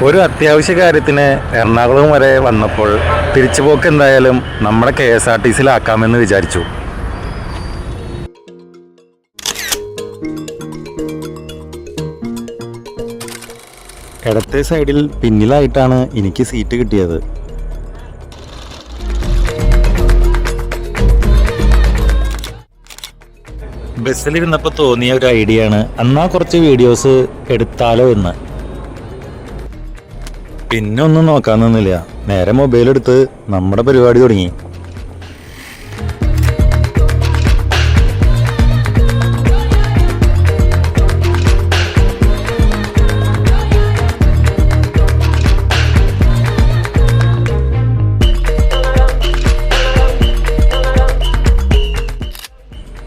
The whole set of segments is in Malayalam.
ഒരു അത്യാവശ്യ കാര്യത്തിന് എറണാകുളം വരെ വന്നപ്പോൾ തിരിച്ചുപോക്ക് എന്തായാലും നമ്മുടെ KSRTCയിലാക്കാമെന്ന് വിചാരിച്ചു. ഇടത്തെ സൈഡിൽ പിന്നിലായിട്ടാണ് എനിക്ക് സീറ്റ് കിട്ടിയത്. ബസ്സിലിരുന്നപ്പോൾ തോന്നിയ ഒരു ഐഡിയ ആണ് എന്നാ കുറച്ച് വീഡിയോസ് എടുത്താലോ എന്ന്. പിന്നെ ഒന്നും നോക്കാൻ നിന്നില്ല, നേരെ മൊബൈലെടുത്ത് നമ്മുടെ പരിപാടി തുടങ്ങി.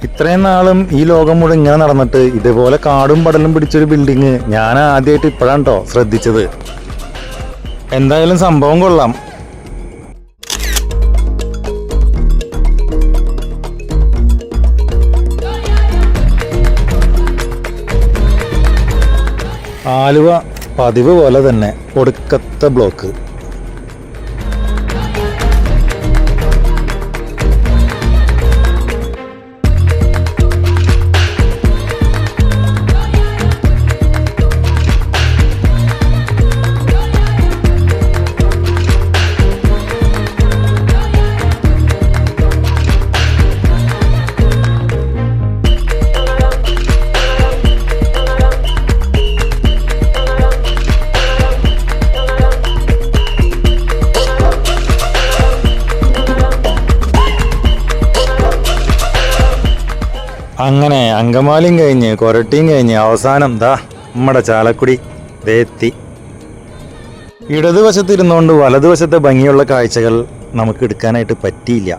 ഇത്രയും നാളും ഈ ലോകം മുഴുവൻ ഇങ്ങനെ നടന്നിട്ട് ഇതുപോലെ കാടും പടലും പിടിച്ചൊരു ബിൽഡിങ് ഞാൻ ആദ്യമായിട്ട് ഇപ്പോഴാണ് കേട്ടോ ശ്രദ്ധിച്ചത്. എന്തായാലും സംഭവം കൊള്ളാം. ആലുവ പതിവ് പോലെ തന്നെ ഒടുക്കത്തെ ബ്ലോക്ക്. അങ്ങനെ അങ്കമാലിയും കഴിഞ്ഞ് കൊരട്ടിയും കഴിഞ്ഞ് അവസാനം ദാ നമ്മുടെ ചാലക്കുടി എത്തി. ഇടതുവശത്തിരുന്നുകൊണ്ട് വലതുവശത്തെ ഭംഗിയുള്ള കാഴ്ചകൾ നമുക്ക് എടുക്കാനായിട്ട് പറ്റിയില്ല.